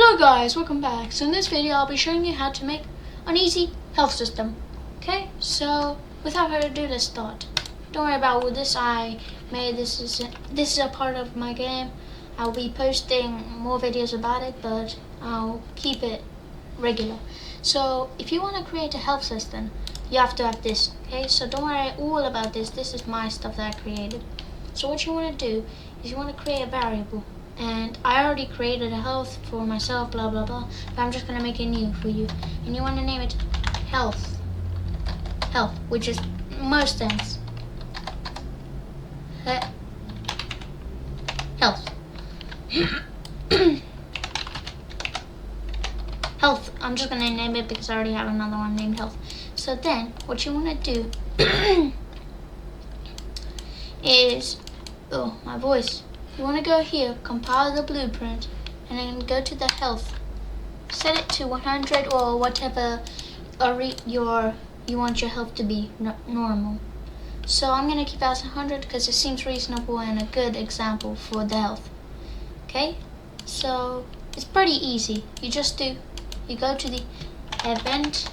Hello guys, welcome back. So in this video I'll be showing you how to make an easy health system. Okay, so without further ado, let's start. Don't worry about what this I made. This is a part of my game. I'll be posting more videos about it, but I'll keep it regular. So if you want to create a health system, you have to have this. Okay, so don't worry all about this. This is my stuff that I created. So what you want to do is you want to create a variable. And I already created a health for myself, blah blah blah, but I'm just gonna make it new for you. And you wanna name it health, which is most sense. Health. Health. I'm just gonna name it because I already have another one named health. So then, what you wanna do is, oh, my voice. You want to go here, compile the blueprint, and then go to the health. Set it to 100 or whatever you want your health to be normal. So I'm going to keep it as 100 because it seems reasonable and a good example for the health. Okay, so it's pretty easy. You go to the event,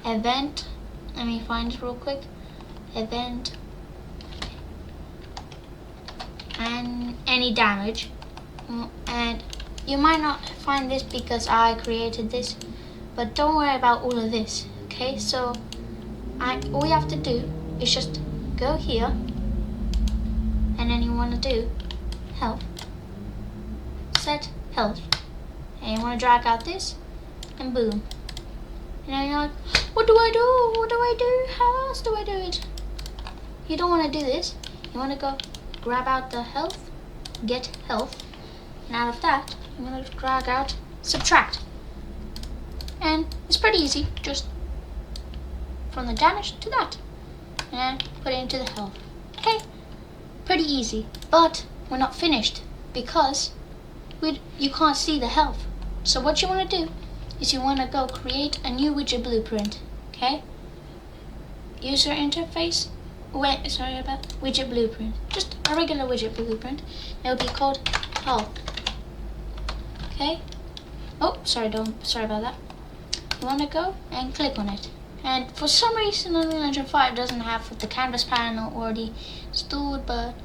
let me find it real quick, event, and any damage, and you might not find this because I created this, but don't worry about all of this. Okay, so all you have to do is just go here, and then you want to do health, set health, and you want to drag out this, and boom, and then you're like, what do I do, how else do I do it? You don't want to do this. You want to go grab out the health, get health, and out of that, I'm going to drag out subtract. And it's pretty easy, just from the damage to that. And then put it into the health. Okay, pretty easy. But we're not finished because you can't see the health. So what you want to do is you want to go create a new widget blueprint. Okay, user interface. Widget blueprint. Just a regular widget blueprint. It'll be called health. Okay. Oh, sorry about that. You want to go and click on it. And for some reason, Unreal Engine 5 doesn't have the canvas panel already installed, but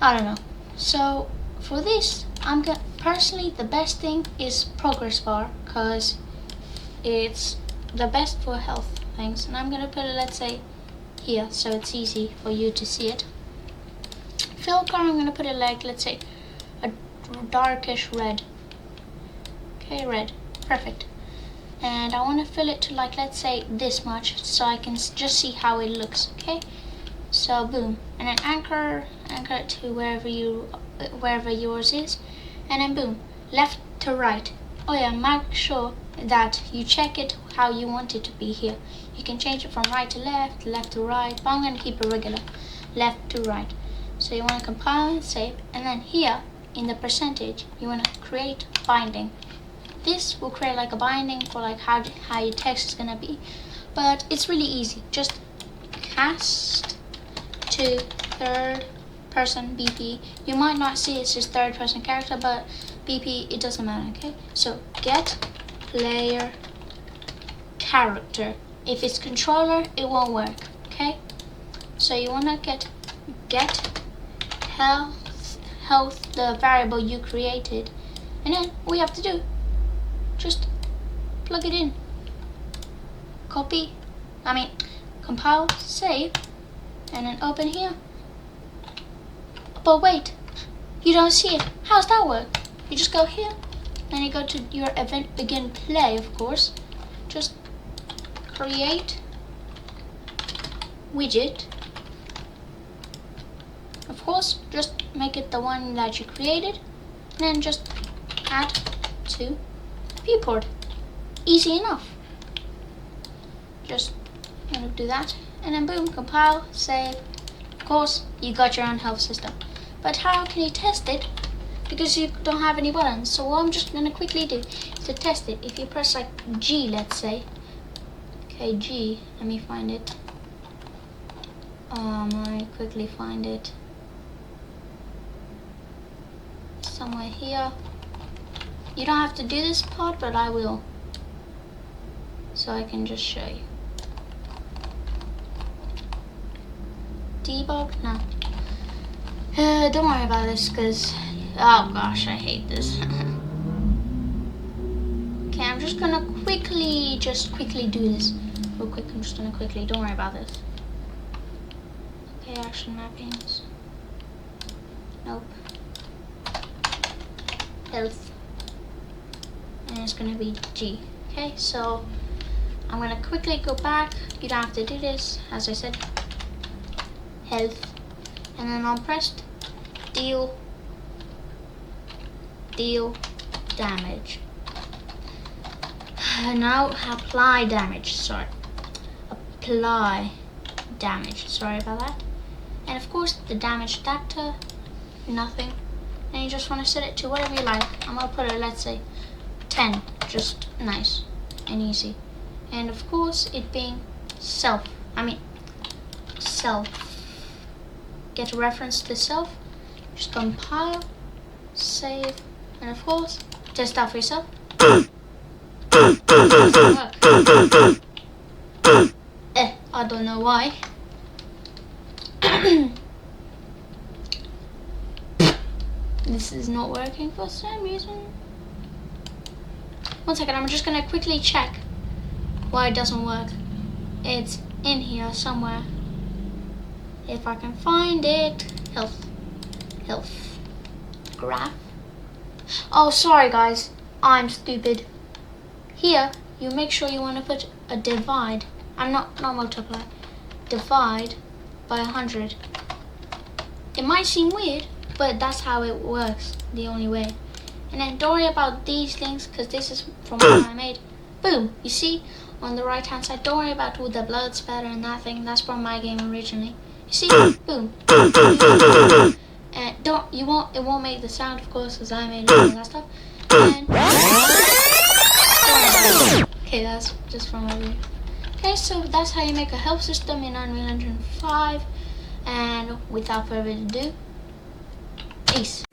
I don't know. So for this, personally the best thing is progress bar because it's the best for health things. And I'm gonna put it, let's say, here, so it's easy for you to see it. Fill color, I'm going to put it like, let's say, a darkish red. Okay, red. Perfect. And I want to fill it to, like, let's say this much, so I can just see how it looks. Okay, so boom, and then anchor it to wherever yours is, and then boom, left to right. Oh yeah, make sure that you check it how you want it to be here. You can change it from right to left, left to right, but I'm going to keep it regular, left to right. So you want to compile and save, and then here in the percentage you want to create binding. This will create like a binding for like how your text is going to be, but it's really easy. Just cast to third person BP. You might not see it's just third person character, but BP, it doesn't matter. Okay, so get player character. If it's controller, it won't work. Okay, so you want to get health, the variable you created, and then all you have to do, just plug it in, compile, save, and then open here. But wait, you don't see it. How's that work? You just go here, then you go to your event begin play, of course. Just create widget. Of course, just make it the one that you created, and then just add to viewport. Easy enough. Just do that, and then boom, compile, save. Of course, you got your own health system. But how can you test it? Because you don't have any buttons. So what I'm just gonna quickly do is to test it. If you press like G, let's say. Okay, G. Let me find it. I quickly find it. Somewhere here. You don't have to do this part, but I will. So I can just show you. Debug? No. Don't worry about this, because... Oh gosh, I hate this. Okay, I'm just gonna quickly do this. Real quick, I'm just gonna quickly, don't worry about this. Okay, action mappings. Nope. Health. And it's gonna be G. Okay, so I'm gonna quickly go back. You don't have to do this, as I said. Health. And then I'll press deal damage. Now apply damage. Apply damage. Sorry about that. And of course the damage data, nothing. And you just want to set it to whatever you like. I'm gonna put it, let's say 10, just nice and easy. And of course it being self. Get a reference to self. Just compile, save, and of course test out for yourself. I don't know why. This is not working for some reason. One second, I'm just gonna quickly check why it doesn't work. It's in here somewhere. If I can find it. Health. Graph. Oh, sorry guys, I'm stupid. Here, you make sure you want to put a divide. I'm not multiply. Divide by 100. It might seem weird, but that's how it works, the only way. And then don't worry about these things, because this is from what I made. Boom, you see on the right hand side, don't worry about all the blood spatter and that thing. That's from my game originally. You see, boom. And it won't make the sound, of course, because I made it and that stuff. And okay, that's just from my video. Okay, so that's how you make a health system in Unreal Engine 5. And without further ado, peace.